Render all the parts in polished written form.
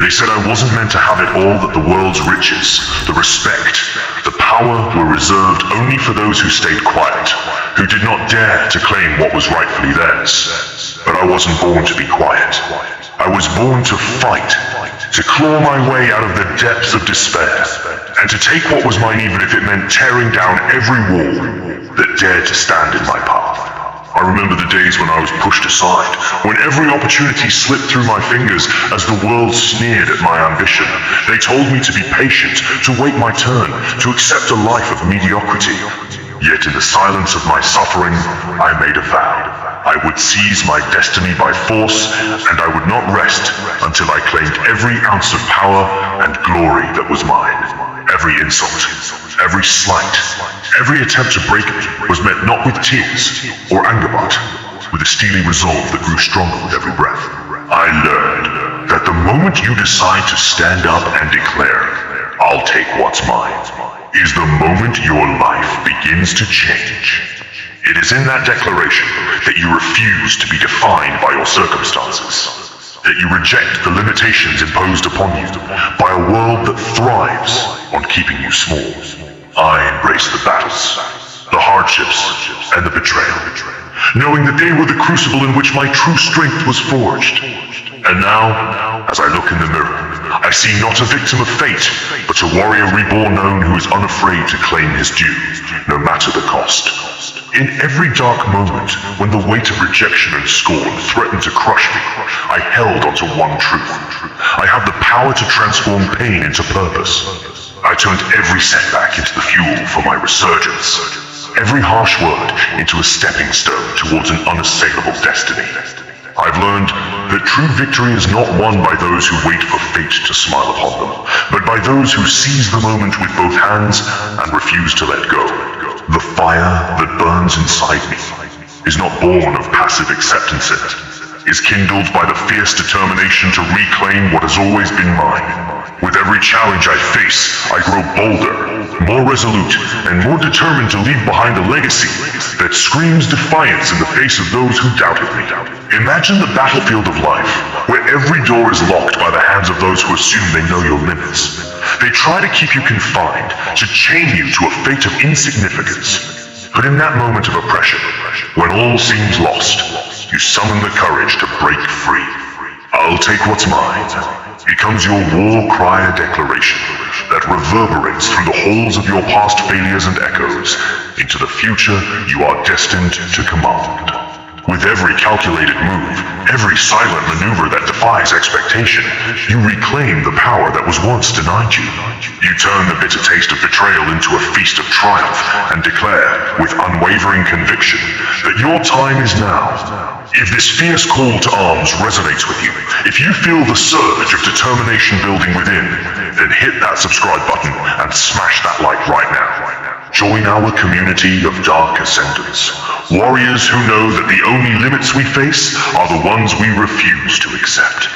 They said I wasn't meant to have it all, that the world's riches, the respect, the power were reserved only for those who stayed quiet, who did not dare to claim what was rightfully theirs. But I wasn't born to be quiet. I was born to fight, to claw my way out of the depths of despair, and to take what was mine even if it meant tearing down every wall that dared to stand in my path. I remember the days when I was pushed aside, when every opportunity slipped through my fingers as the world sneered at my ambition. They told me to be patient, to wait my turn, to accept a life of mediocrity. Yet in the silence of my suffering, I made a vow. I would seize my destiny by force, and I would not rest until I claimed every ounce of power and glory that was mine. Every insult, every slight, every attempt to break me was met not with tears or anger, but with a steely resolve that grew stronger with every breath. I learned that the moment you decide to stand up and declare, "I'll take what's mine," is the moment your life begins to change. It is in that declaration that you refuse to be defined by your circumstances, that you reject the limitations imposed upon you by a world that thrives on keeping you small. I embrace the battles, the hardships, and the betrayal, knowing that they were the crucible in which my true strength was forged. And now, as I look in the mirror, I see not a victim of fate, but a warrior reborn known who is unafraid to claim his due, no matter the cost. In every dark moment, when the weight of rejection and scorn threatened to crush me, I held onto one truth. I have the power to transform pain into purpose. I turned every setback into the fuel for my resurgence, every harsh word into a stepping stone towards an unassailable destiny. I've learned that true victory is not won by those who wait for fate to smile upon them, but by those who seize the moment with both hands and refuse to let go. The fire that burns inside me is not born of passive acceptance, it is kindled by the fierce determination to reclaim what has always been mine. With every challenge I face, I grow bolder, more resolute, and more determined to leave behind a legacy that screams defiance in the face of those who doubted me. Imagine the battlefield of life, where every door is locked by the hands of those who assume they know your limits. They try to keep you confined, to chain you to a fate of insignificance. But in that moment of oppression, when all seems lost, you summon the courage to break free. "I'll take what's mine" becomes your war cry declaration that reverberates through the halls of your past failures and echoes into the future you are destined to command. With every calculated move, every silent maneuver that defies expectation, you reclaim the power that was once denied you. You turn the bitter taste of betrayal into a feast of triumph and declare, with unwavering conviction, that your time is now. If this fierce call to arms resonates with you, if you feel the surge of determination building within, then hit that subscribe button and smash that like right now. Join our community of Dark Ascendants, warriors who know that the only limits we face are the ones we refuse to accept.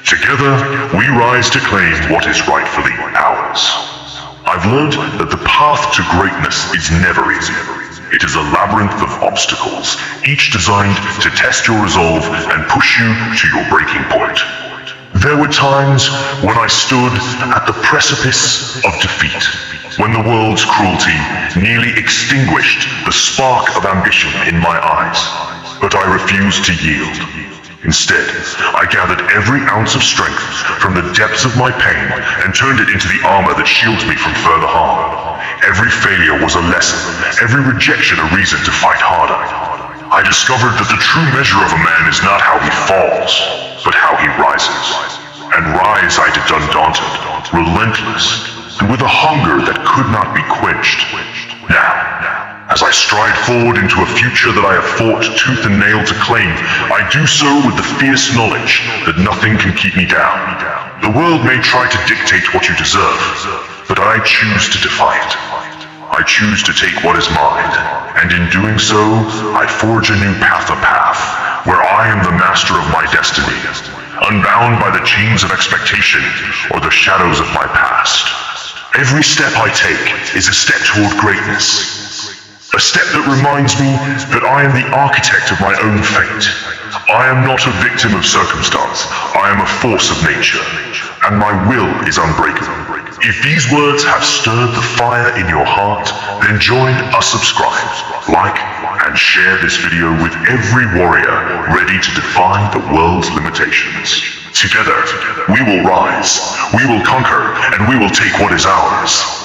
Together, we rise to claim what is rightfully ours. I've learned that the path to greatness is never easy. It is a labyrinth of obstacles, each designed to test your resolve and push you to your breaking point. There were times when I stood at the precipice of defeat, when the world's cruelty nearly extinguished the spark of ambition in my eyes. But I refused to yield. Instead, I gathered every ounce of strength from the depths of my pain and turned it into the armor that shields me from further harm. Every failure was a lesson, every rejection a reason to fight harder. I discovered that the true measure of a man is not how he falls, but how he rises. And rise I did undaunted, relentless, and with a hunger that could not be quenched. Now, as I stride forward into a future that I have fought tooth and nail to claim, I do so with the fierce knowledge that nothing can keep me down. The world may try to dictate what you deserve, but I choose to defy it. I choose to take what is mine, and in doing so, I forge a new path, where I am the master of my destiny, unbound by the chains of expectation or the shadows of my past. Every step I take is a step toward greatness. A step that reminds me that I am the architect of my own fate. I am not a victim of circumstance. I am a force of nature, and my will is unbreakable. If these words have stirred the fire in your heart, then join us, subscribe, like, and share this video with every warrior ready to defy the world's limitations. Together, we will rise, we will conquer, and we will take what is ours.